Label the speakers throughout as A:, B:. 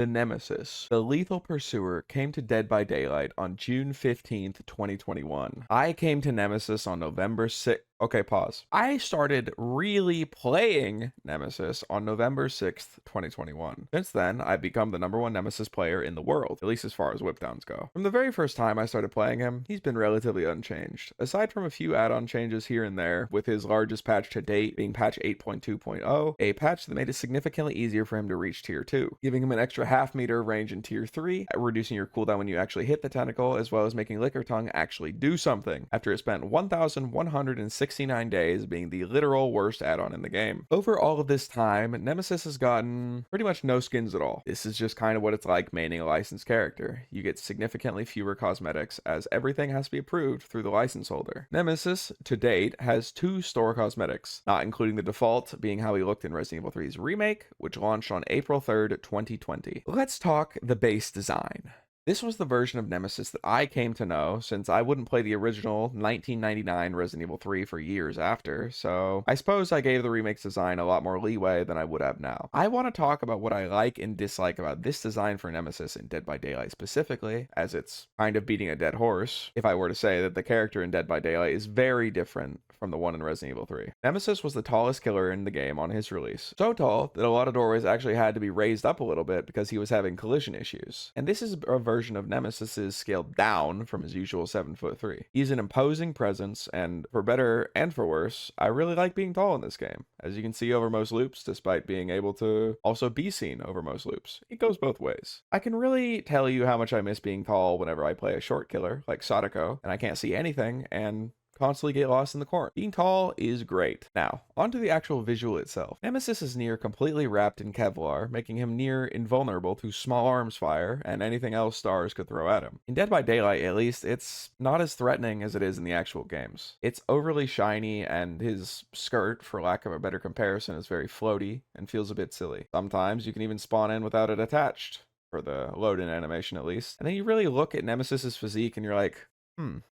A: The Nemesis, the lethal pursuer, came to Dead by Daylight on June 15th, 2021. I came to Nemesis on November 6th. Okay, pause. I started really playing Nemesis on November 6th, 2021. Since then, I've become the #1 Nemesis player in the world, at least as far as whipdowns go. From the very first time I started playing him, he's been relatively unchanged. Aside from a few add-on changes here and there, with his largest patch to date being patch 8.2.0, a patch that made it significantly easier for him to reach tier 2, giving him an extra half meter of range in tier 3, reducing your cooldown when you actually hit the tentacle, as well as making Liquor Tongue actually do something, after it spent 1,169 days being the literal worst add-on in the game. Over all of this time, Nemesis has gotten pretty much no skins at all. This is just kind of what it's like maining a licensed character. You get significantly fewer cosmetics, as everything has to be approved through the license holder. Nemesis, to date, has 2 store cosmetics, not including the default being how he looked in Resident Evil 3's remake, which launched on April 3rd, 2020. Let's talk the base design. This was the version of Nemesis that I came to know, since I wouldn't play the original 1999 Resident Evil 3 for years after, so I suppose I gave the remake's design a lot more leeway than I would have now. I want to talk about what I like and dislike about this design for Nemesis in Dead by Daylight specifically, as it's kind of beating a dead horse, if I were to say that the character in Dead by Daylight is very different from the one in Resident Evil 3. Nemesis was the tallest killer in the game on his release, so tall that a lot of doorways actually had to be raised up a little bit because he was having collision issues. And this is a version of Nemesis is scaled down from his usual 7'3". He's an imposing presence, and for better and for worse, I really like being tall in this game, as you can see over most loops, despite being able to also be seen over most loops. It goes both ways. I can really tell you how much I miss being tall whenever I play a short killer like Sadako, and I can't see anything, and constantly get lost in the corner. Being tall is great. Now, onto the actual visual itself. Nemesis is near completely wrapped in Kevlar, making him near invulnerable to small arms fire and anything else stars could throw at him. In Dead by Daylight, at least, it's not as threatening as it is in the actual games. It's overly shiny, and his skirt, for lack of a better comparison, is very floaty and feels a bit silly. Sometimes you can even spawn in without it attached, for the load-in animation at least. And then you really look at Nemesis's physique and you're like,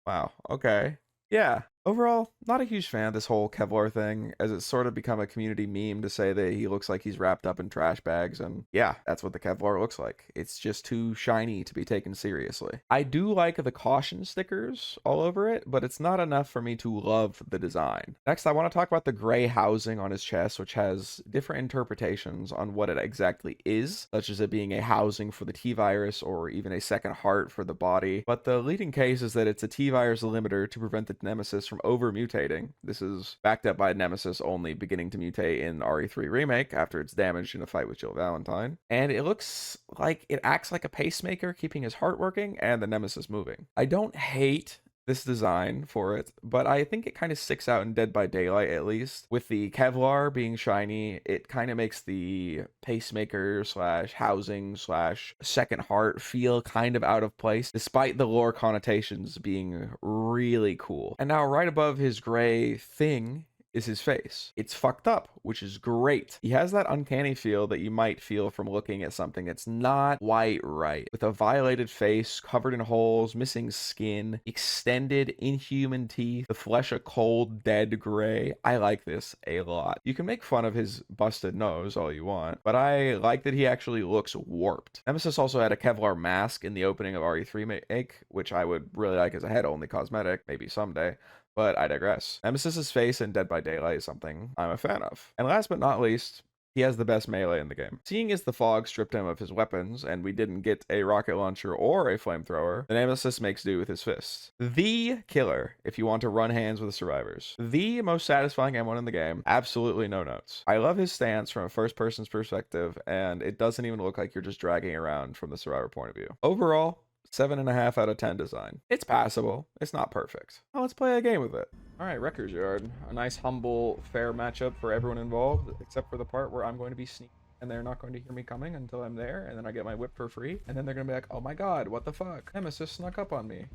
A: wow, okay. Yeah, overall, not a huge fan of this whole Kevlar thing, as it's sort of become a community meme to say that he looks like he's wrapped up in trash bags, and yeah, that's what the Kevlar looks like. It's just too shiny to be taken seriously. I do like the caution stickers all over it, but it's not enough for me to love the design. Next, I want to talk about the gray housing on his chest, which has different interpretations on what it exactly is, such as it being a housing for the T-virus or even a second heart for the body, but the leading case is that it's a T-virus limiter to prevent the Nemesis from over mutating. This is backed up by Nemesis only beginning to mutate in RE3 Remake after it's damaged in a fight with Jill Valentine, and it looks like it acts like a pacemaker, keeping his heart working and the Nemesis moving. I don't hate this design for it, but I think it kind of sticks out in Dead by Daylight, at least. With the Kevlar being shiny, it kind of makes the pacemaker slash housing slash second heart feel kind of out of place, despite the lore connotations being really cool. And now right above his gray thing is his face. It's fucked up, which is great. He has that uncanny feel that you might feel from looking at something that's not quite right. With a violated face, covered in holes, missing skin, extended inhuman teeth, the flesh a cold, dead gray. I like this a lot. You can make fun of his busted nose all you want, but I like that he actually looks warped. Nemesis also had a Kevlar mask in the opening of RE3 Make, which I would really like as a head-only cosmetic, maybe someday. But I digress. Nemesis's face in Dead by Daylight is something I'm a fan of. And last but not least, he has the best melee in the game. Seeing as the fog stripped him of his weapons, and we didn't get a rocket launcher or a flamethrower, the Nemesis makes do with his fists. The killer, if you want to run hands with the survivors. The most satisfying M1 in the game, absolutely no notes. I love his stance from a first person's perspective, and it doesn't even look like you're just dragging around from the survivor point of view. Overall, 7.5 out of 10 design. It's passable. It's not perfect. Now let's play a game with it. All right, Wrecker's Yard. A nice, humble, fair matchup for everyone involved, except for the part where I'm going to be sneaking and they're not going to hear me coming until I'm there, and then I get my whip for free, and then they're going to be like, oh my god, what the fuck? Nemesis snuck up on me.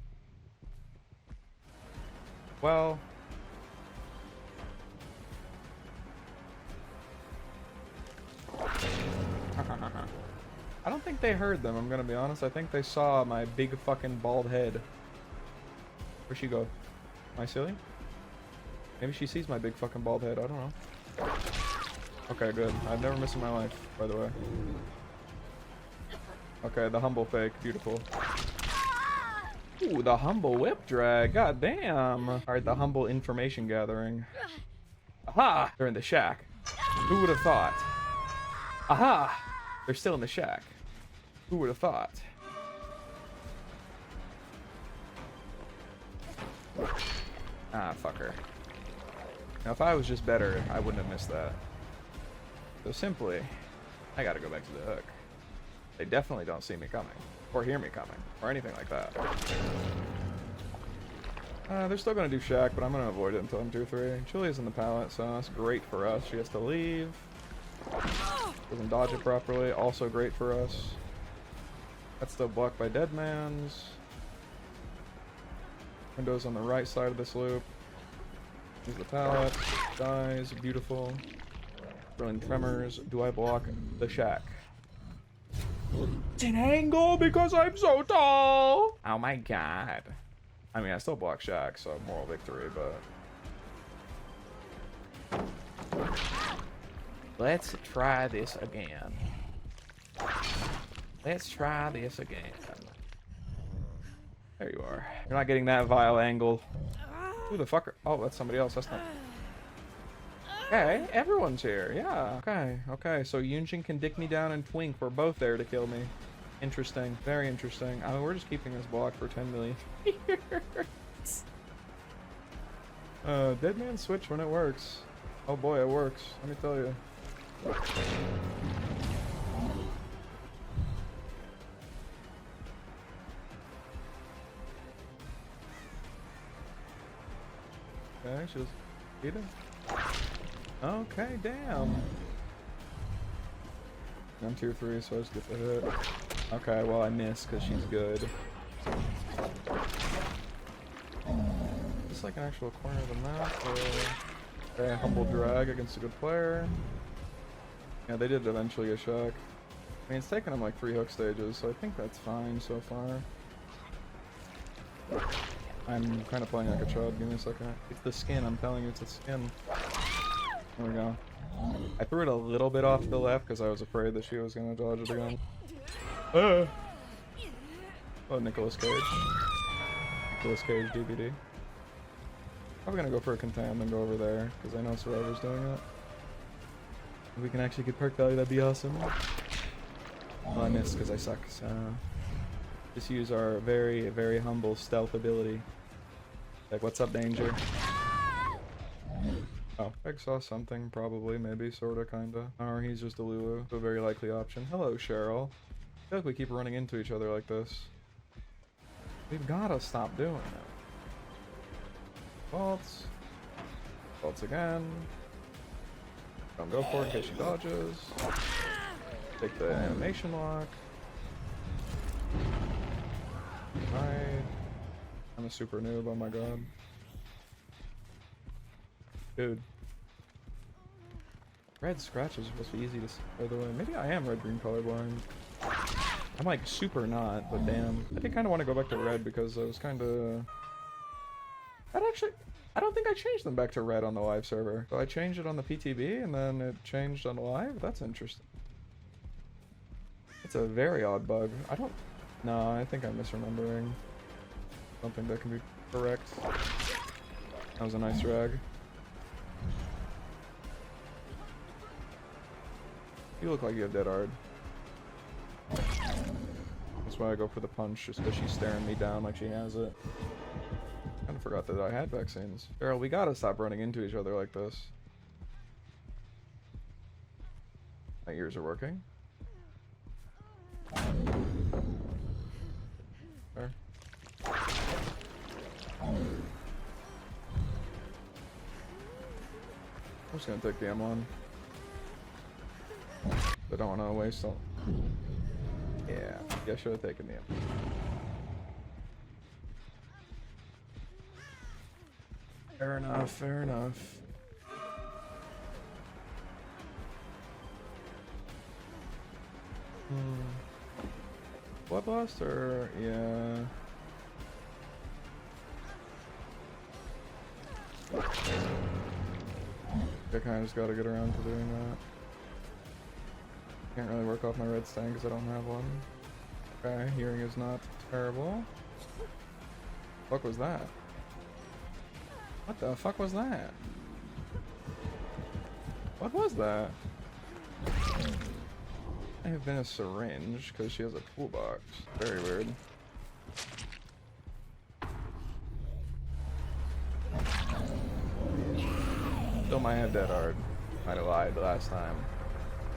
A: Well... I don't think they heard them, I'm gonna be honest. I think they saw my big fucking bald head. Where'd she go? Am I silly? Maybe she sees my big fucking bald head, I don't know. Okay, good. I've never missed in my life, by the way. Okay, the humble fake. Beautiful. Ooh, the humble whip drag. God damn. Alright, the humble information gathering. Aha! They're in the shack. Who would have thought? Aha! They're still in the shack. Who would have thought? Ah, fucker. Now, if I was just better, I wouldn't have missed that. So simply, I gotta go back to the hook. They definitely don't see me coming, or hear me coming, or anything like that. They're still gonna do shack, but I'm gonna avoid it until I'm 2-3. Julia's in the pallet, so that's great for us. She has to leave. Doesn't dodge it properly, also great for us. That's still blocked by Deadman's. Windows on the right side of this loop. Use the pallet. Dies. Beautiful. Brilliant tremors. Do I block the shack? It's an angle because I'm so tall! Oh my god. I mean, I still block shack, so moral victory, but... Let's try this again. Let's try this again. There you are. You're not getting that vile angle. Who the fuck are... Oh, that's somebody else. That's not... Okay, everyone's here. Yeah. Okay, okay. So Yunjin can dick me down and Twink. We're both there to kill me. Interesting. Very interesting. I mean, we're just keeping this block for 10 million years. Dead man switch when it works. Oh boy, it works. Let me tell you. Okay, she was eating. Okay, damn. I'm 2-3, so I just get the hit. Okay, well I missed because she's good. Just like an actual corner of the map. Okay, humble drag against a good player. Yeah, they did eventually get shack. I mean, it's taken them like 3 hook stages, so I think that's fine so far. I'm kind of playing like a chud. Give me a second. It's the skin. I'm telling you, it's the skin. There we go. I threw it a little bit off to the left because I was afraid that she was going to dodge it again. Oh, Nicolas Cage. Nicolas Cage DVD. I'm going to go for a contam and go over there because I know Survivor's doing it. If we can actually get perk value, that'd be awesome. Well, I missed because I suck, so... Just use our very, very humble stealth ability. Like, what's up, danger? Oh, Peg saw something, probably, maybe, sorta, kinda. Or he's just a Lulu. A very likely option. Hello, Cheryl. I feel like we keep running into each other like this. We've gotta stop doing it. Faults. Faults again. Don't go for it in case she dodges. Take the animation lock. Hide. I'm a super noob, oh my god. Dude. Red scratches are supposed to be easy to see, by the way. Maybe I am red-green colorblind. I'm like super not, but damn. I did kind of want to go back to red because I was kind of... I don't think I changed them back to red on the live server. So I changed it on the PTB and then it changed on the live? That's interesting. It's a very odd bug. No, I think I'm misremembering something that can be correct. That was a nice drag. You look like you have dead hard. That's why I go for the punch, just because she's staring me down like she has it. Kinda forgot that I had vaccines. Cheryl, we gotta stop running into each other like this. My ears are working. There. I'm just gonna take the M1. I don't want to waste all. Yeah, I should have taken the M. Fair enough, fair enough. Bloodlust or yeah. I kind of just got to get around to doing that. Can't really work off my red stain because I don't have one. Okay, hearing is not terrible. What was that? What the fuck was that? What was that? I have been a syringe because she has a toolbox. Very weird. Still my head dead hard. Might have lied the last time.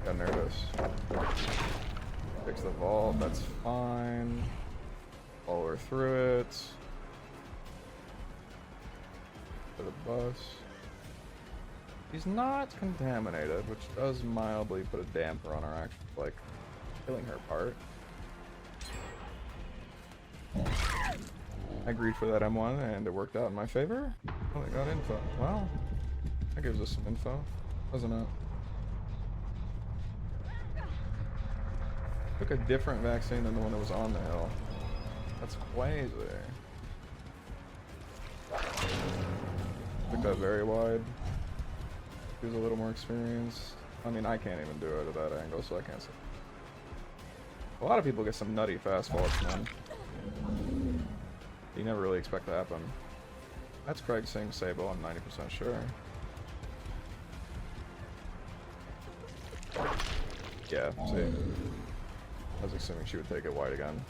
A: Got nervous. Fix the vault, that's fine. Follow her through it. To the bus. He's not contaminated, which does mildly put a damper on her actual, like, killing her part. I agreed for that M1 and it worked out in my favor. Oh, I got info. Well, that gives us some info, doesn't it? Took a different vaccine than the one that was on the hill. That's crazy. Took that very wide. He was a little more experienced. I mean, I can't even do it at that angle, so I can't say. A lot of people get some nutty fast faults, man. You never really expect to happen. That's Craig saying Sable, I'm 90% sure. Yeah, see. I was assuming she would take it wide again.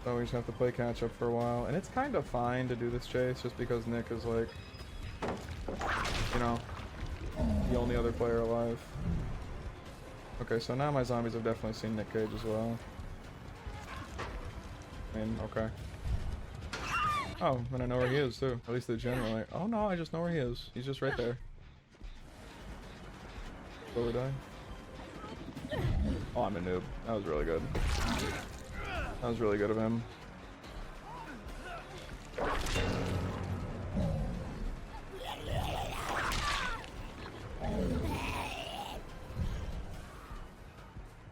A: So we just have to play catch up for a while. And it's kind of fine to do this chase just because Nick is like, you know, the only other player alive. Okay, so now my zombies have definitely seen Nick Cage as well. I mean, okay. Oh, and I know where he is too. At least they generally. Oh no, I just know where he is. He's just right there. Will we die? Oh, I'm a noob. That was really good. That was really good of him.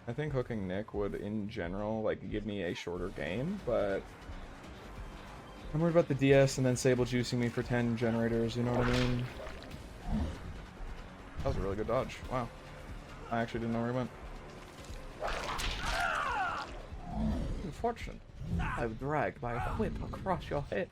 A: I think hooking Nick would, in general, like, give me a shorter game, but I'm worried about the DS and then Sable juicing me for 10 generators, you know what I mean? That was a really good dodge. Wow. I actually didn't know where he went. Unfortunate. I was dragged by a whip across your head.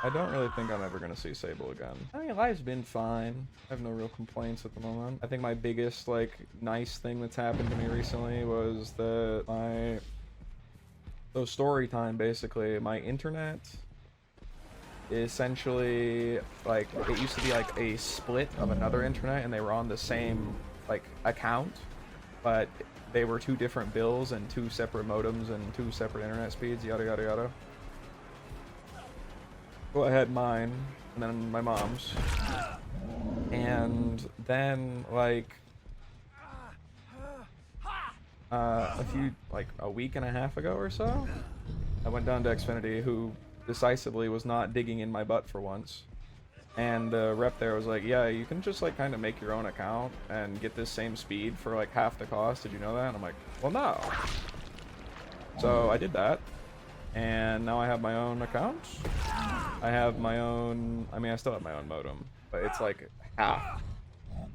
A: I don't really think I'm ever gonna see Sable again. I mean, life's been fine. I have no real complaints at the moment. I think my biggest, like, nice thing that's happened to me recently was that so story time, basically, my internet essentially, like, it used to be like a split of another internet and they were on the same, like, account, but they were two different bills and two separate modems and two separate internet speeds, yada yada yada. Well, I had mine and then my mom's, and then like a week and a half ago or so, I went down to Xfinity, who decisively was not digging in my butt for once. And the rep there was like, yeah, you can just like kind of make your own account and get this same speed for like half the cost. Did you know that? And I'm like, well, no. So I did that. And now I have my own account. I have my own, I mean, I still have my own modem, but it's like half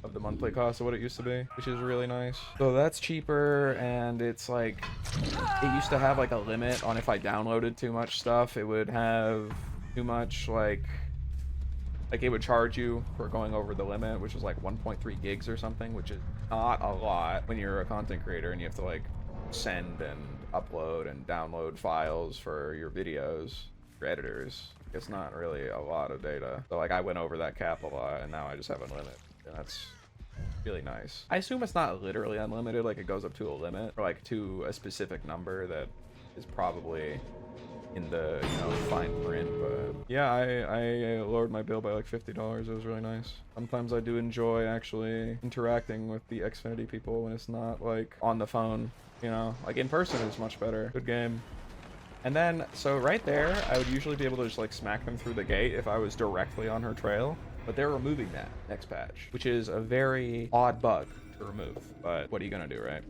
A: of the monthly cost of what it used to be, which is really nice. So that's cheaper, and it's like, it used to have like a limit on if I downloaded too much stuff, it would have too much like it would charge you for going over the limit, which is like 1.3 gigs or something, which is not a lot when you're a content creator and you have to like send and upload and download files for your videos, your editors. It's not really a lot of data. So like I went over that cap a lot and now I just have a limit, and that's really nice. I assume it's not literally unlimited, like it goes up to a limit or like to a specific number that is probably in the, you know, fine print, but yeah, I lowered my bill by like $50. It was really nice. Sometimes I do enjoy actually interacting with the Xfinity people when it's not like on the phone, you know, like in person is much better. Good game. And then, so right there, I would usually be able to just like smack them through the gate if I was directly on her trail, but they're removing that next patch, which is a very odd bug to remove, but what are you gonna do, right?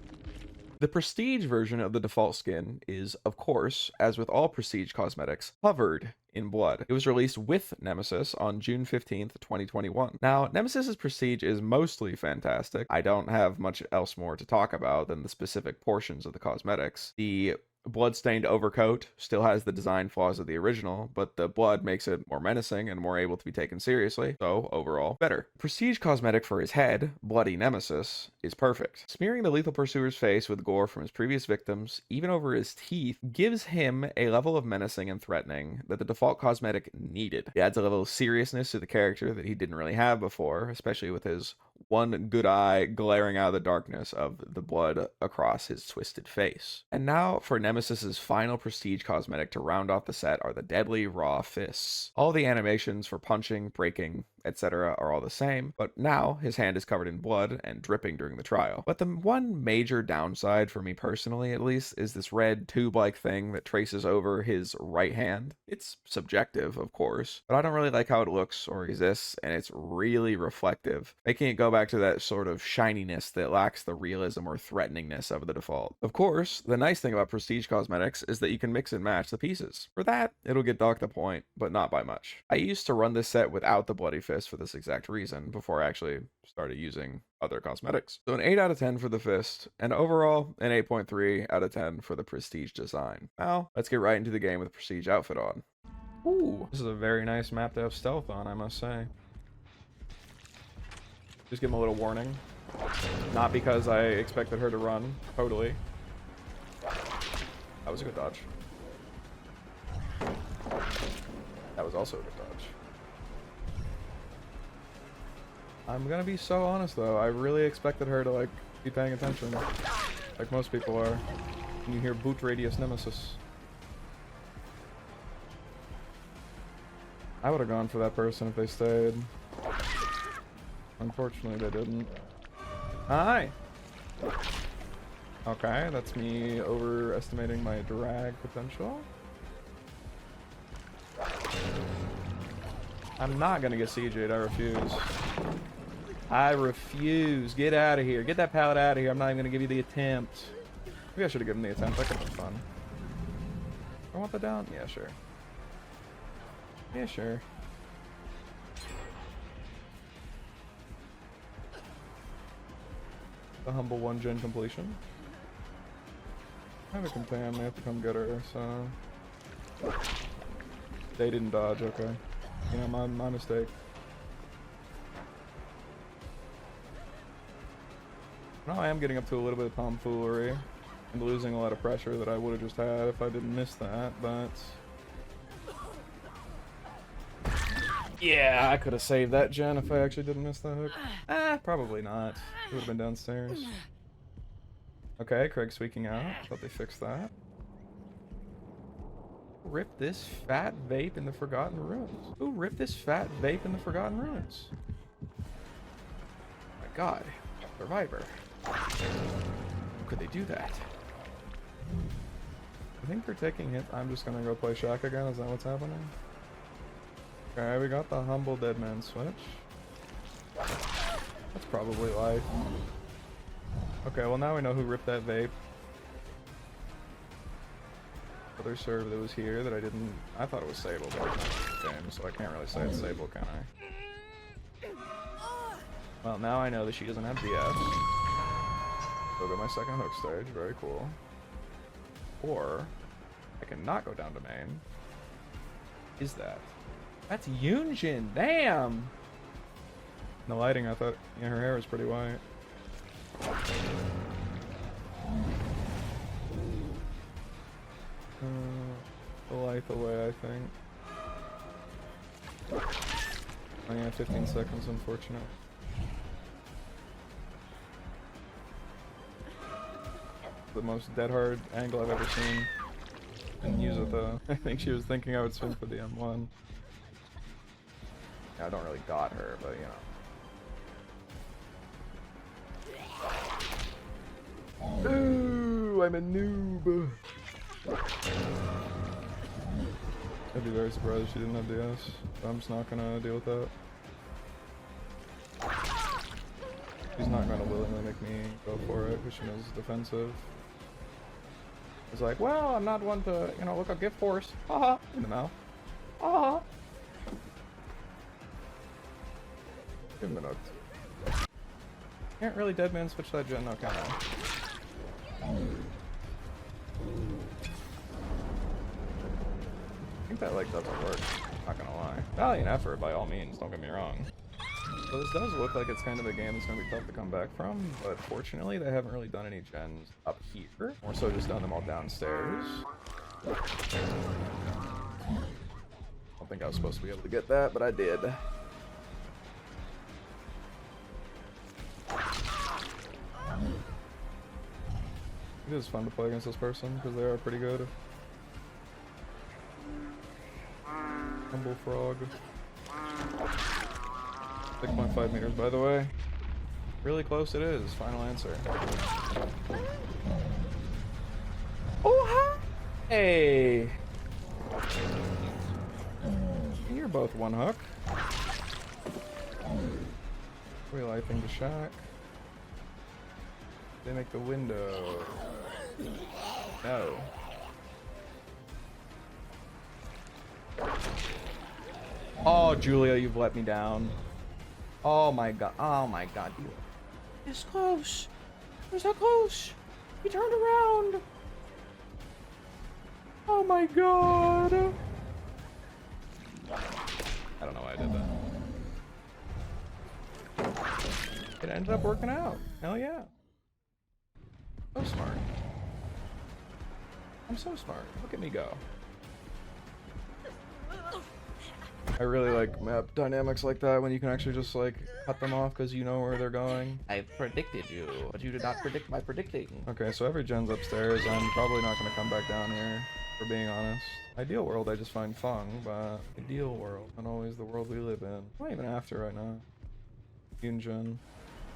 A: The prestige version of the default skin is, of course, as with all prestige cosmetics, covered in blood. It was released with Nemesis on June 15th, 2021. Now, Nemesis's prestige is mostly fantastic. I don't have much else more to talk about than the specific portions of the cosmetics. The blood-stained overcoat still has the design flaws of the original, but the blood makes it more menacing and more able to be taken seriously, so overall, better. Prestige cosmetic for his head, Bloody Nemesis, is perfect. Smearing the lethal pursuer's face with gore from his previous victims, even over his teeth, gives him a level of menacing and threatening that the default cosmetic needed. It adds a level of seriousness to the character that he didn't really have before, especially with his one good eye glaring out of the darkness of the blood across his twisted face. And now for Nemesis's final prestige cosmetic to round off the set are the deadly raw fists. All the animations for punching, breaking, etc. are all the same, but now his hand is covered in blood and dripping during the trial. But the one major downside, for me personally at least, is this red tube-like thing that traces over his right hand. It's subjective, of course, but I don't really like how it looks or exists, and it's really reflective, making it go back to that sort of shininess that lacks the realism or threateningness of the default. Of course, the nice thing about prestige cosmetics is that you can mix and match the pieces. For that, it'll get docked a point, but not by much. I used to run this set without the bloody fist for this exact reason before I actually started using other cosmetics. So an 8 out of 10 for the fist, and overall an 8.3 out of 10 for the prestige design. Now, let's get right into the game with the prestige outfit on. Ooh, this is a very nice map to have stealth on, I must say. Just give him a little warning. Not because I expected her to run, totally. That was a good dodge. That was also a good dodge. I'm gonna be so honest though, I really expected her to like be paying attention, like most people are. When you hear boot radius Nemesis. I would have gone for that person if they stayed. Unfortunately they didn't. Hi! Okay, that's me overestimating my drag potential. I'm not gonna get CJ'd, I refuse. I refuse. Get out of here. Get that pallet out of here. I'm not even gonna give you the attempt. Maybe I should have given the attempt. That could have been fun. I want that down? Yeah, sure. Yeah, sure. The humble 1-gen completion. I have a contam. They have to come get her, so... They didn't dodge, okay. You know, my mistake. Now I am getting up to a little bit of tomfoolery and losing a lot of pressure that I would have just had if I didn't miss that, but... Yeah, I could have saved that gen if I actually didn't miss that hook. Probably not. It would have been downstairs. Okay, Craig's squeaking out. Thought they fixed that. Who ripped this fat vape in the Forgotten Ruins? Who ripped this fat vape in the Forgotten Ruins? Oh my god. Survivor. How could they do that? I think they're taking hits. I'm just gonna go play Shack again. Is that what's happening? Okay, we got the humble dead man switch. That's probably life. Okay, well now we know who ripped that vape. Other serve that was here that I didn't... I thought it was Sable, but it's not game, so I can't really say it's Sable, can I? Well, now I know that she doesn't have DS. So go my second hook stage, very cool. Or, I can not go down to main. Is that? That's Yunjin, damn! In the lighting, I thought, yeah, her hair was pretty white. The light away, I think. Oh yeah, 15 seconds, unfortunate. The most dead hard angle I've ever seen. Didn't use it though. I think she was thinking I would swing for the M1. Yeah, I don't really got her, but you know. Ooh, I'm a noob. I'd be very surprised if she didn't have DS. I'm just not gonna deal with that. She's not gonna willingly make me go for it because she knows it's defensive. He's like, well, I'm not one to, you know, look a gift horse. Haha. In the mouth. Haha. Give him a note. Can't really deadman switch that gen, no, can I? I think that, like, doesn't work. Not gonna lie. Valiant effort, by all means, don't get me wrong. So this does look like it's kind of a game that's gonna be tough to come back from, but fortunately they haven't really done any gens up here. More so just done them all downstairs. I don't think I was supposed to be able to get that, but I did. It is fun to play against this person because they are pretty good. Humble frog. 6.5 meters, by the way. Really close it is. Final answer. Oh, hi! Hey! You're both one hook. We lighting the shack. They make the window. No. Oh, Julia, you've let me down. Oh my god. Oh my god. It's close. We're so close. He turned around. Oh my god. I don't know why I did that. It ended up working out. Hell yeah. So smart. I'm so smart. Look at me go. I really like map dynamics like that when you can actually just like cut them off because you know where they're going. I predicted you, but you did not predict my predicting. Okay, so every gen's upstairs. I'm probably not going to come back down here, for being honest. Ideal world I just find fun, but ideal world, not always the world we live in. I'm not even after right now. Yunjin.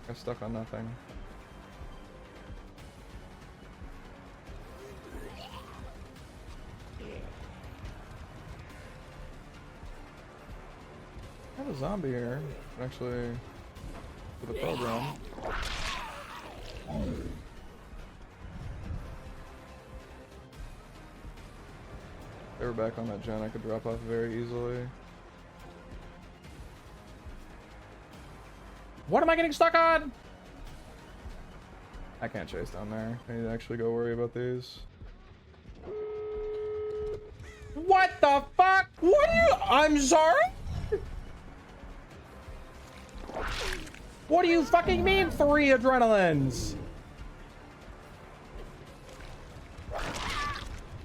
A: Got stuck on nothing. I have a zombie here, actually, for the program. They were back on that gen, I could drop off very easily. What am I getting stuck on? I can't chase down there. I need to actually go worry about these. What the fuck? What are you? I'm sorry? What do you fucking mean 3 adrenalines?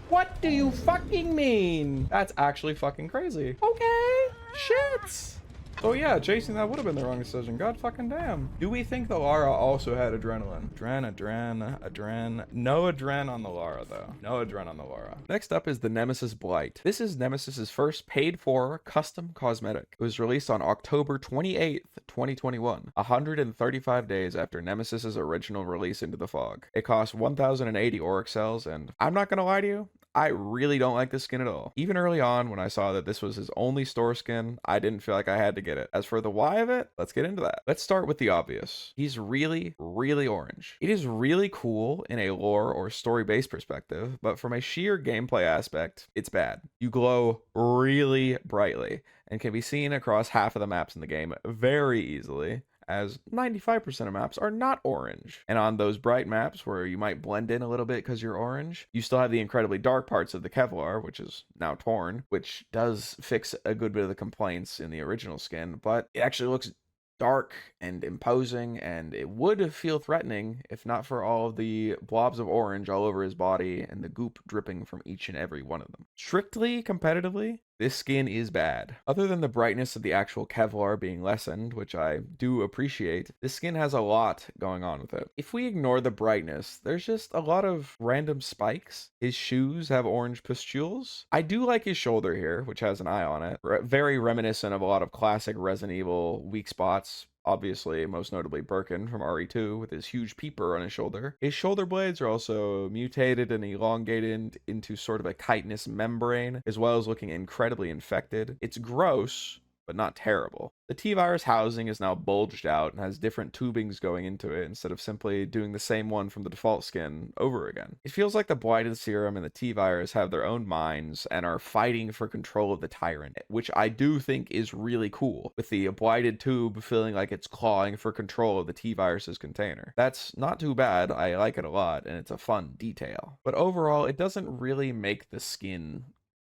A: What do you fucking mean? That's actually fucking crazy. Okay, shit. So yeah, chasing that would have been the wrong decision. God fucking damn. Do we think the Lara also had adrenaline? Adren. No adren on the Lara though. No adren on the Lara. Next up is the Nemesis Blight. This is Nemesis's first paid for custom cosmetic. It was released on October 28th, 2021, 135 days after Nemesis's original release into the fog. It costs 1,080 Auric cells, and I'm not gonna lie to you, I really don't like this skin at all. Even early on, when I saw that this was his only store skin, I didn't feel like I had to get it. As for the why of it, let's get into that. Let's start with the obvious. He's really, really orange. It is really cool in a lore or story-based perspective, but from a sheer gameplay aspect, it's bad. You glow really brightly and can be seen across half of the maps in the game very easily, as 95% of maps are not orange. And on those bright maps where you might blend in a little bit because you're orange, you still have the incredibly dark parts of the Kevlar, which is now torn, which does fix a good bit of the complaints in the original skin, but it actually looks dark and imposing, and it would feel threatening if not for all of the blobs of orange all over his body and the goop dripping from each and every one of them. Strictly competitively, this skin is bad. Other than the brightness of the actual Kevlar being lessened, which I do appreciate, this skin has a lot going on with it. If we ignore the brightness, there's just a lot of random spikes. His shoes have orange pustules. I do like his shoulder here, which has an eye on it. Very reminiscent of a lot of classic Resident Evil weak spots. Obviously, most notably Birkin from RE2 with his huge peeper on his shoulder. His shoulder blades are also mutated and elongated into sort of a chitinous membrane, as well as looking incredibly infected. It's gross, but not terrible. The T-Virus housing is now bulged out and has different tubings going into it instead of simply doing the same one from the default skin over again. It feels like the Blighted Serum and the T-Virus have their own minds and are fighting for control of the Tyrant, which I do think is really cool, with the Blighted tube feeling like it's clawing for control of the T-Virus's container. That's not too bad, I like it a lot, and it's a fun detail. But overall, it doesn't really make the skin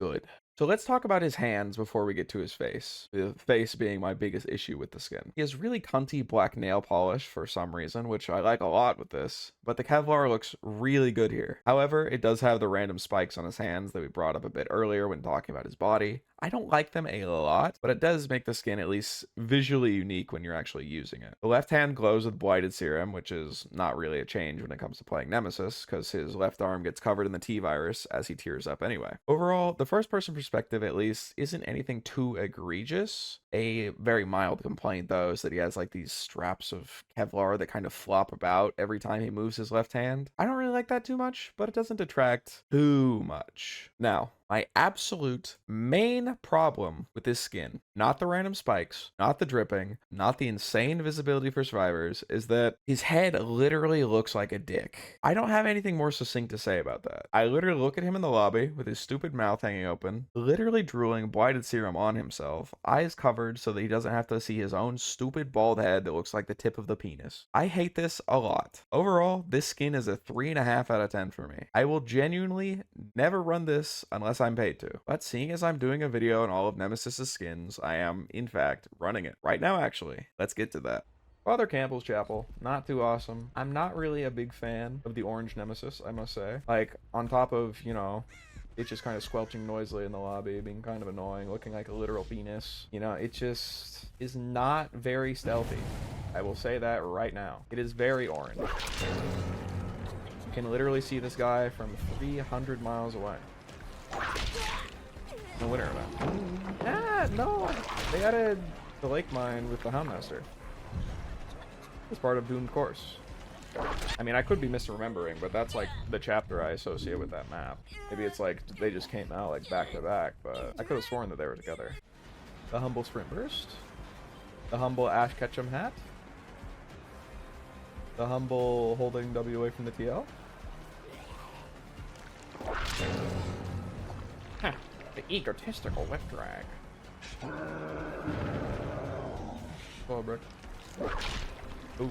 A: good. So let's talk about his hands before we get to his face. The face being my biggest issue with the skin. He has really cunty black nail polish for some reason, which I like a lot with this, but the Kevlar looks really good here. However, it does have the random spikes on his hands that we brought up a bit earlier when talking about his body. I don't like them a lot, but it does make the skin at least visually unique when you're actually using it. The left hand glows with Blighted Serum, which is not really a change when it comes to playing Nemesis, because his left arm gets covered in the T-Virus as he tears up anyway. Overall, the first person perspective at least isn't anything too egregious. A very mild complaint though is that he has like these straps of Kevlar that kind of flop about every time he moves his left hand. I don't really like that too much, but it doesn't detract too much. Now, my absolute main problem with this skin, not the random spikes, not the dripping, not the insane visibility for survivors, is that his head literally looks like a dick. I don't have anything more succinct to say about that. I literally look at him in the lobby with his stupid mouth hanging open, literally drooling Blighted Serum on himself, eyes covered so that he doesn't have to see his own stupid bald head that looks like the tip of the penis. I hate this a lot. Overall, this skin is a 3.5 out of 10 for me. I will genuinely never run this unless I'm paid to. But seeing as I'm doing a video on all of Nemesis's skins, I am, in fact, running it. Right now, actually. Let's get to that. Father Campbell's Chapel, not too awesome. I'm not really a big fan of the orange Nemesis, I must say. Like, on top of, you know, it's just kind of squelching noisily in the lobby, being kind of annoying, looking like a literal penis. You know, it just is not very stealthy. I will say that right now. It is very orange. You can literally see this guy from 300 miles away. The winner event. Ah, no! They added the lake mine with the Houndmaster. It's part of Doomed Course. I mean, I could be misremembering, but that's like the chapter I associate with that map. Maybe it's like they just came out like back to back, but I could have sworn that they were together. The Humble Sprint Burst. The Humble Ash Ketchum Hat. The Humble holding W away from the TL. Huh, the egotistical whip drag. Oh, brick. Ooh.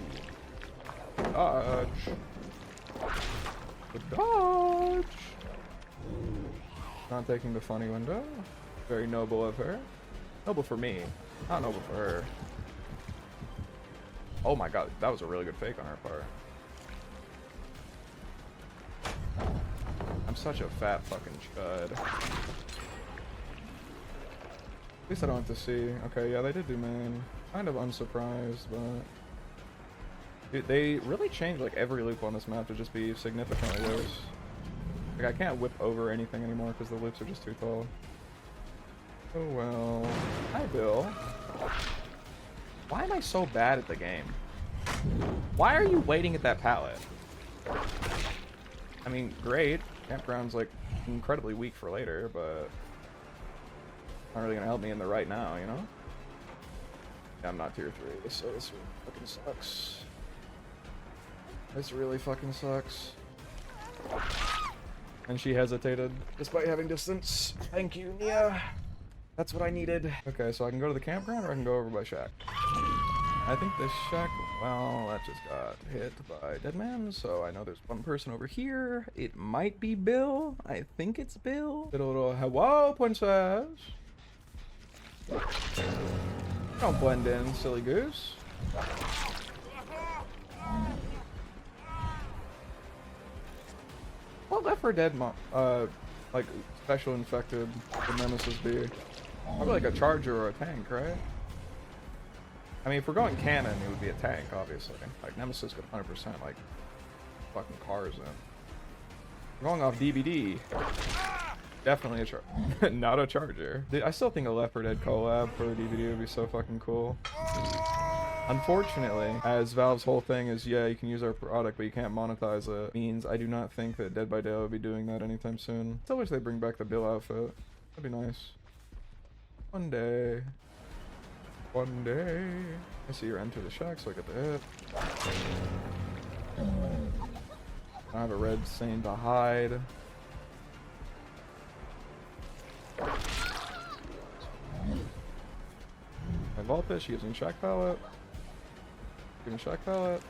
A: Dodge. The dodge. Not taking the funny window. Very noble of her. Noble for me, not noble for her. Oh my god, that was a really good fake on her part. I'm such a fat fucking chud. At least I don't have to see. Okay, yeah, they did do main. Kind of unsurprised, but... Dude, they really changed like every loop on this map to just be significantly worse. Like, I can't whip over anything anymore because the loops are just too tall. Oh well. Hi, Bill. Why am I so bad at the game? Why are you waiting at that pallet? I mean, great. Campground's like incredibly weak for later, but not really gonna help me in the right now, you know? Yeah, I'm not tier 3, so this really fucking sucks. This really fucking sucks. And she hesitated, despite having distance. Thank you, Nia. That's what I needed. Okay, so I can go to the campground or I can go over by shack. I think this shack, well, that just got hit by Deadman, so I know there's one person over here. It might be Bill. I think it's Bill. Did a little hello, princess. Don't blend in, silly goose. What Left 4 Dead like special infected would Nemesis be? Probably like a charger or a tank, right? I mean, if we're going canon, it would be a tank, obviously. Like Nemesis could 100% like fucking cars in. Going off DVD, definitely a charger, not a charger. I still think a Left 4 Dead collab for the DVD would be so fucking cool. Unfortunately, as Valve's whole thing is, yeah, you can use our product, but you can't monetize it, means I do not think that Dead by Daylight will be doing that anytime soon. Still wish they bring back the Bill outfit. That'd be nice. One day. One day. I see her enter the shack, so I get the hit. I have a red stain to hide. I vault it, she gives me shack pallet. Give me shack pallet.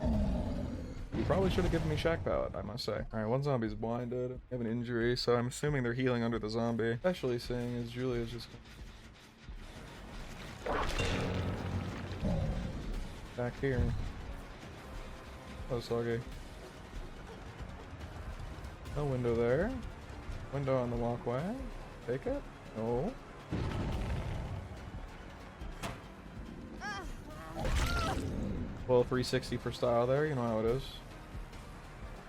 A: You probably should have given me shack pallet, I must say. Alright, one zombie's blinded. They have an injury, so I'm assuming they're healing under the zombie. Especially seeing as Julia's just back here. Oh, soggy. No window there. Window on the walkway. Take it? No. Well, 360 for style there, you know how it is.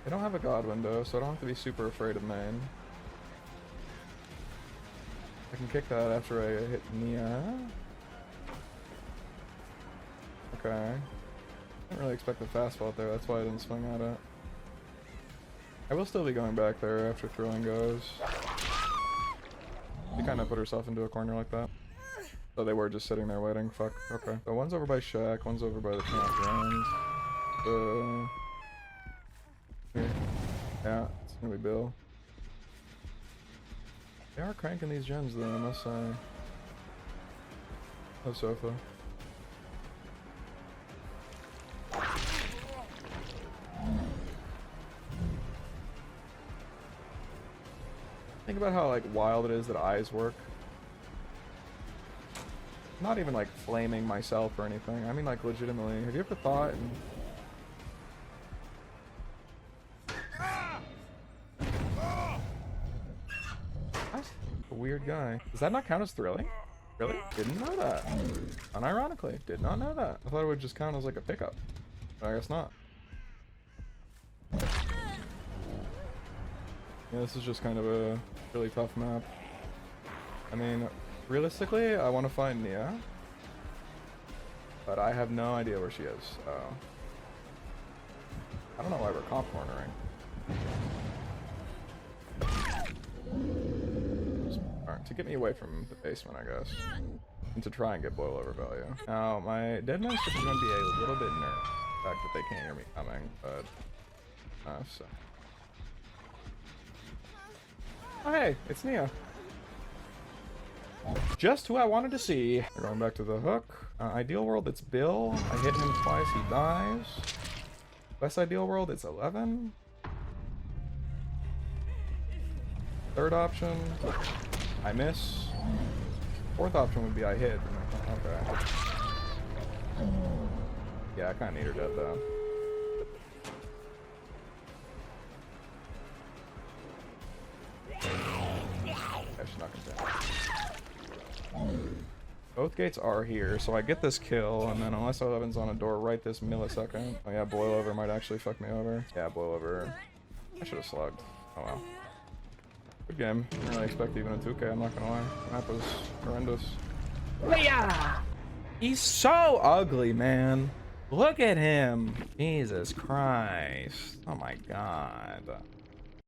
A: They don't have a god window, so I don't have to be super afraid of main. I can kick that after I hit Nia. Okay. I didn't really expect the fastball there, that's why I didn't swing at it. I will still be going back there after throwing goes. She kind of put herself into a corner like that. So they were just sitting there waiting. Fuck. Okay. So one's over by Shack, one's over by the camp. Yeah, it's gonna be Bill. They are cranking these gens though, I must say. No sofa. Think about how like wild it is that eyes work. Not even like flaming myself or anything. I mean like legitimately. Have you ever thought? What? A weird guy. Does that not count as thrilling? Really? Didn't know that. Unironically, did not know that. I thought it would just count as like a pickup. But I guess not. Yeah, this is just kind of a really tough map. I mean, realistically, I want to find Nia, but I have no idea where she is. So I don't know why we're comp cornering. To get me away from the basement, I guess, and to try and get boilover value. Now, my dead man ship is going to be a little bit nerfed. The fact that they can't hear me coming, but so. Oh, hey, it's Nia. Just who I wanted to see. We're going back to the hook. Ideal world, it's Bill. I hit him twice, he dies. West ideal world, it's 11. Third option, I miss. Fourth option would be I hit. Okay. Yeah, I kind of need her dead though. Yeah, she's not gonna die. Both gates are here, so I get this kill, and then unless 11's on a door right this millisecond. Oh yeah, boilover might actually fuck me over. Yeah, boilover. I should have slugged. Oh well. Good game. Didn't really expect even a 2K, I'm not gonna lie. The map was horrendous. Yeah. He's so ugly, man. Look at him. Jesus Christ. Oh my god.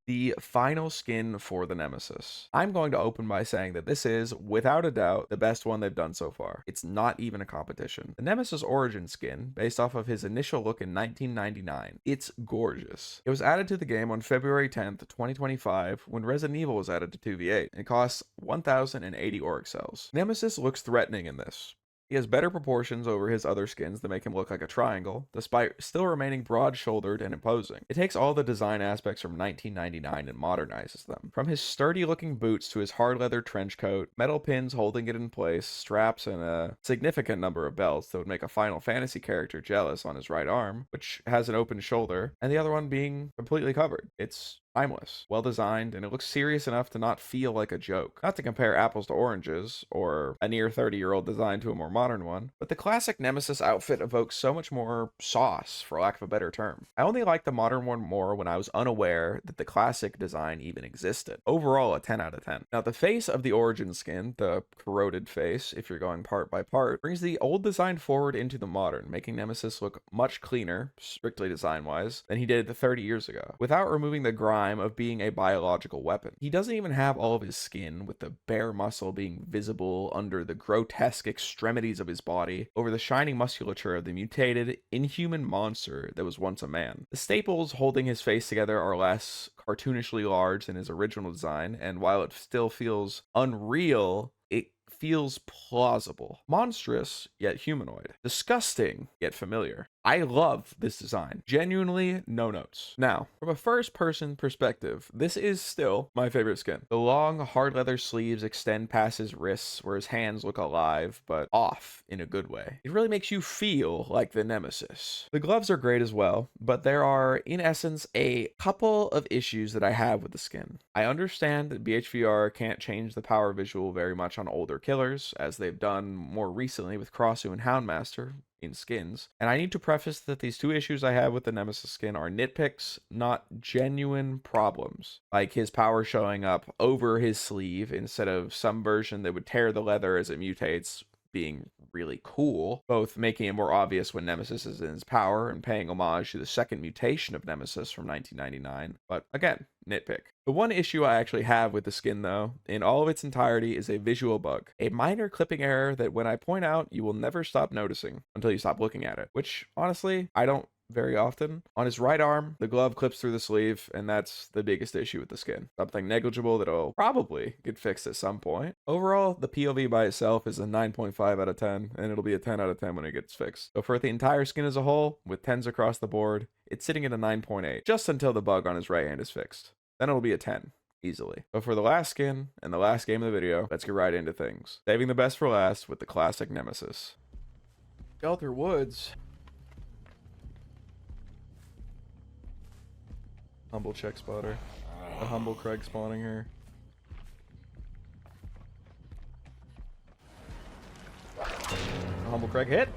A: The final skin for the Nemesis. I'm going to open by saying that this is, without a doubt, the best one they've done so far. It's not even a competition. The Nemesis origin skin, based off of his initial look in 1999, it's gorgeous. It was added to the game on February 10th, 2025, when Resident Evil was added to 2v8. It costs 1,080 Auric cells. Nemesis looks threatening in this. He has better proportions over his other skins that make him look like a triangle, despite still remaining broad-shouldered and imposing. It takes all the design aspects from 1999 and modernizes them. From his sturdy-looking boots to his hard leather trench coat, metal pins holding it in place, straps, and a significant number of belts that would make a Final Fantasy character jealous on his right arm, which has an open shoulder, and the other one being completely covered. It's timeless, well designed, and it looks serious enough to not feel like a joke. Not to compare apples to oranges, or a near 30-year-old design to a more modern one, but the classic Nemesis outfit evokes so much more sauce, for lack of a better term. I only liked the modern one more when I was unaware that the classic design even existed. Overall, a 10 out of 10. Now, the face of the origin skin, the corroded face, if you're going part by part, brings the old design forward into the modern, making Nemesis look much cleaner, strictly design-wise, than he did 30 years ago, without removing the grind time of being a biological weapon. He doesn't even have all of his skin, with the bare muscle being visible under the grotesque extremities of his body, over the shining musculature of the mutated, inhuman monster that was once a man. The staples holding his face together are less cartoonishly large than his original design, and while it still feels unreal, it feels plausible. Monstrous, yet humanoid. Disgusting, yet familiar. I love this design. Genuinely, no notes. Now, from a first-person perspective, this is still my favorite skin. The long, hard leather sleeves extend past his wrists, where his hands look alive, but off in a good way. It really makes you feel like the Nemesis. The gloves are great as well, but there are, in essence, a couple of issues that I have with the skin. I understand that BHVR can't change the power visual very much on older killers, as they've done more recently with Crossu and Houndmaster in skins, and I need to preface that these two issues I have with the Nemesis skin are nitpicks, not genuine problems, like his power showing up over his sleeve instead of some version that would tear the leather as it mutates being really cool, both making it more obvious when Nemesis is in his power and paying homage to the second mutation of Nemesis from 1999, but again, nitpick. The one issue I actually have with the skin, though, in all of its entirety, is a visual bug. A minor clipping error that when I point out, you will never stop noticing until you stop looking at it, which, honestly, I don't very often. On his right arm, the glove clips through the sleeve, and that's the biggest issue with the skin. Something negligible that'll probably get fixed at some point. Overall, the POV by itself is a 9.5 out of 10, and it'll be a 10 out of 10 when it gets fixed. So for the entire skin as a whole, with 10s across the board, it's sitting at a 9.8, just until the bug on his right hand is fixed. Then it'll be a 10. Easily. But for the last skin, and the last game of the video, let's get right into things. Saving the best for last with the classic Nemesis. Shelter Woods. Humble check spotter. A humble Craig spawning here. A humble Craig hit?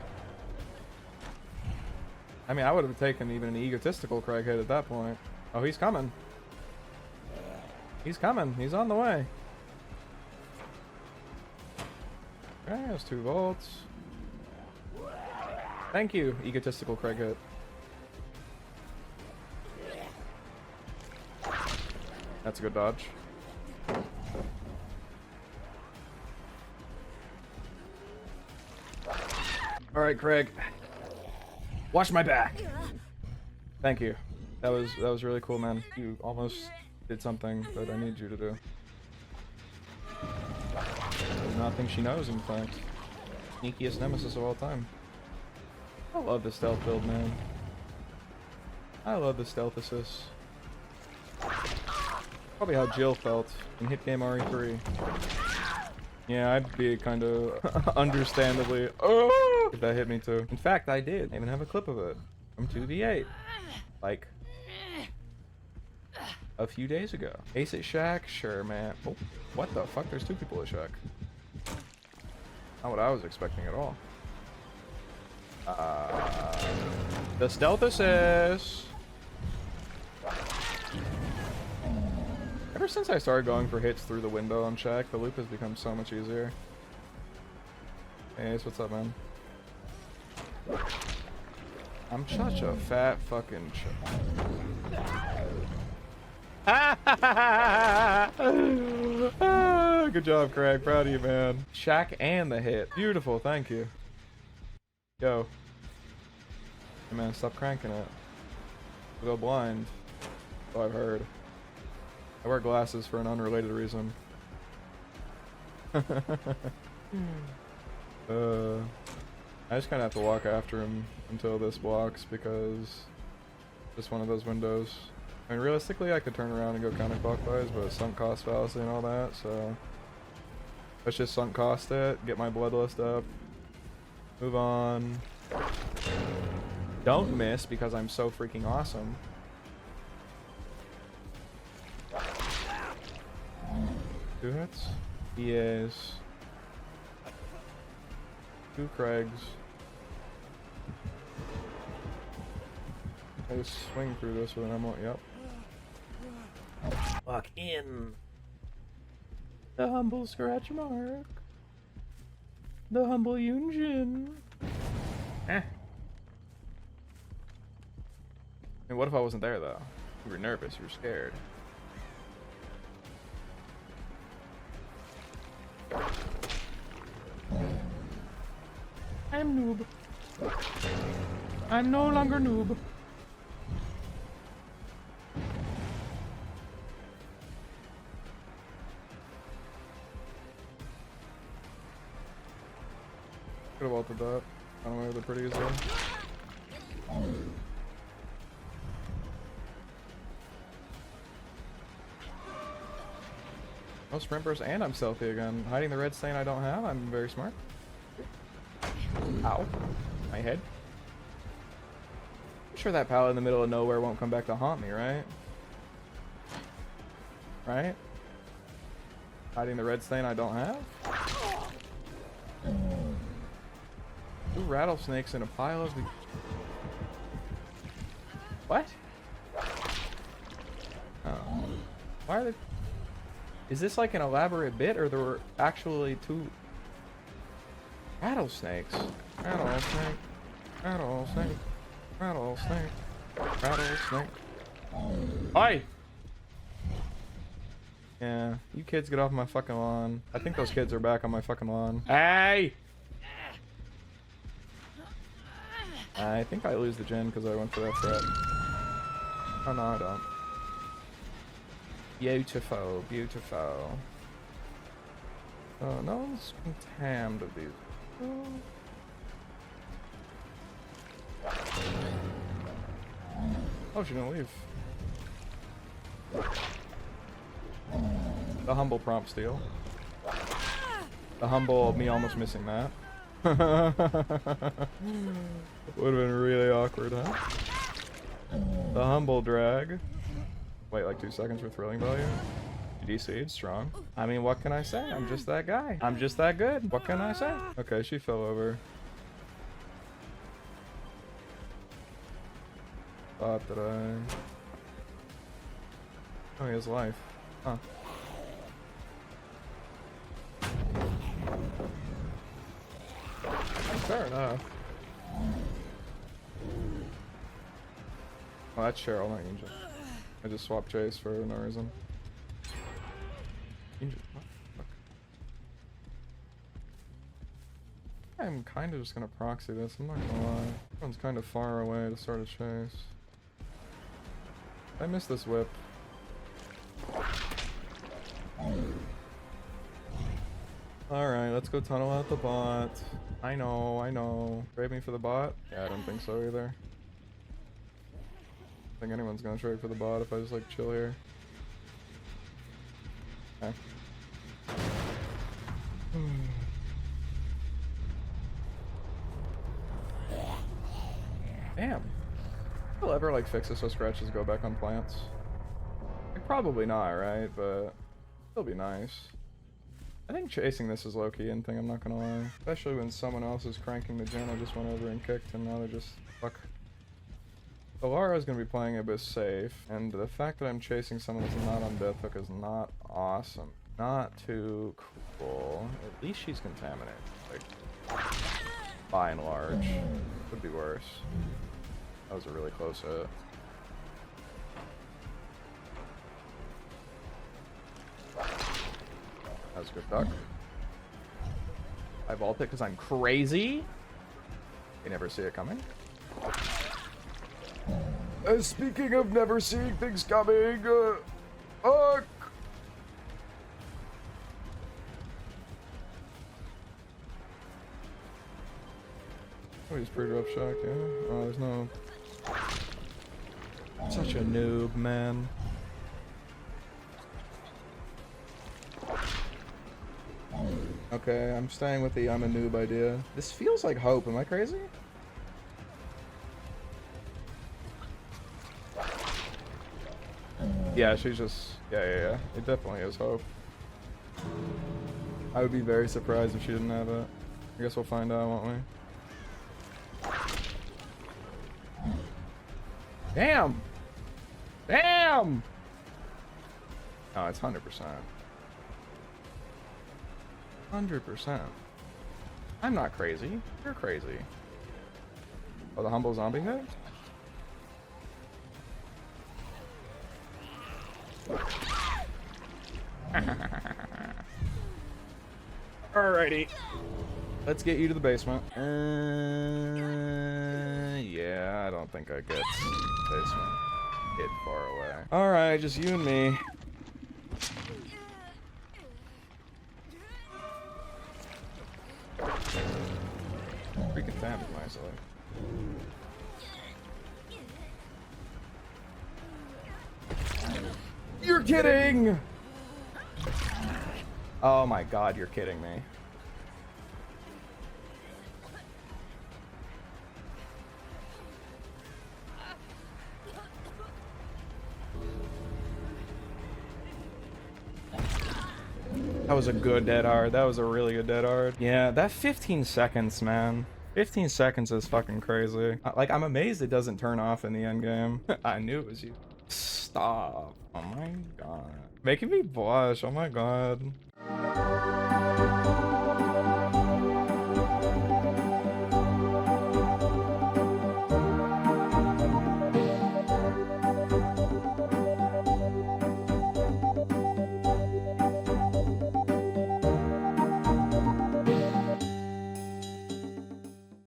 A: I mean, I would have taken even an egotistical Craig hit at that point. Oh, he's coming. He's coming. He's on the way. Okay, that's 2 volts. Thank you, egotistical Craig hit. That's a good dodge. Alright, Craig. Watch my back. Thank you. That was really cool, man. You almost did something that I need you to do. I do not think she knows, in fact. Sneakiest Nemesis of all time. I love the stealth build, man. I love the stealth assist. Probably how Jill felt in Hit Game RE3. Yeah, I'd be kind of understandably, oh, if that hit me too. In fact, I did. I even have a clip of it from 2v8. Like, a few days ago. Ace at Shack? Sure, man. Oh, what the fuck? There's 2 people at Shack. Not what I was expecting at all. The stealth assist. Ever since I started going for hits through the window on Shack, the loop has become so much easier. Hey Ace, what's up, man? I'm such a fat fucking good job, Craig. Proud of you, man. Shack and the hit. Beautiful, thank you. Yo. Hey, man, stop cranking it. We'll go blind. So I've heard. I wear glasses for an unrelated reason. I just kind of have to walk after him until this blocks because just one of those windows. I mean, realistically, I could turn around and go counterclockwise, but sunk cost fallacy and all that, so let's just sunk cost it, get my bloodlust up, move on. Don't miss because I'm so freaking awesome. 2 hits. EAs. 2 Craigs. I just swing through this with an ammo. Yep. Lock in. The humble scratch mark. The humble Yunjin. Eh. I mean, what if I wasn't there though? You were nervous. You were scared. I'm noob. I'm no longer noob. Could have altered that. I don't know where the pretty is though. No sprint burst and I'm stealthy again. Hiding the red stain I don't have. I'm very smart. Ow. My head. I'm sure that pallet in the middle of nowhere won't come back to haunt me, right? Right? Hiding the red stain I don't have? 2 rattlesnakes in a pile of the... What? Oh. Why are they... Is this like an elaborate bit, or there were actually 2 rattlesnakes? Rattlesnake. Rattlesnake. Rattlesnake. Rattlesnake. Hi! Yeah, you kids get off my fucking lawn. I think those kids are back on my fucking lawn. Hey! I think I lose the gen because I went for that threat. Oh no, I don't. Beautiful, beautiful. Oh, no one's contamed of these. Oh, she didn't leave. The humble prompt steal. The humble me almost missing that. Would have been really awkward, huh? The humble drag. Wait like 2 seconds for thrilling value. GDC'd, strong. I mean, what can I say? I'm just that guy. I'm just that good. What can I say? Okay, she fell over. Thought that I... Oh, he has life. Huh. Fair enough. Oh, that's Cheryl, not Angel. I just swapped Chase for no reason. Angel, what the fuck? I'm kind of just gonna proxy this, I'm not gonna lie. That one's kind of far away to start a chase. I missed this whip. Alright, let's go tunnel out the bot. I know, I know. Trade me for the bot? Yeah, I don't think so either. I think anyone's gonna trade for the bot if I just like chill here. Okay. Damn. Will ever like fix this so scratches go back on plants? Like, probably not, right? But it'll be nice. I think chasing this is low-key in thing, I'm not gonna lie. Especially when someone else is cranking the gen I just went over and kicked and now they're just fuck. Alara's gonna be playing a bit safe, and the fact that I'm chasing someone that's not on death hook is not awesome. Not too cool. At least she's contaminated. Like, by and large. Could be worse. That was a really close hit. That was a good duck. I vault it because I'm crazy. You never see it coming. Speaking of never seeing things coming, oh, he's pre-drop shock, yeah. Oh, there's no... Such a noob, man. Okay, I'm staying with the I'm a noob idea. This feels like hope, am I crazy? Yeah, she's just... Yeah. It definitely is hope. I would be very surprised if she didn't have it. I guess we'll find out, won't we? Damn! Damn! Oh, it's 100%. 100%. I'm not crazy. You're crazy. Oh, the humble zombie hit? Alrighty. Let's get you to the basement. Yeah, I don't think I get basement. Get far away. Alright, just you and me. Freaking found it nicely. You're kidding! Oh my god, you're kidding me. That was a good dead hard. That was a really good dead hard. Yeah, that 15 seconds, man. 15 seconds is fucking crazy. Like, I'm amazed it doesn't turn off in the end game. I knew it was you. Stop. Oh my god. Making me blush. Oh my god.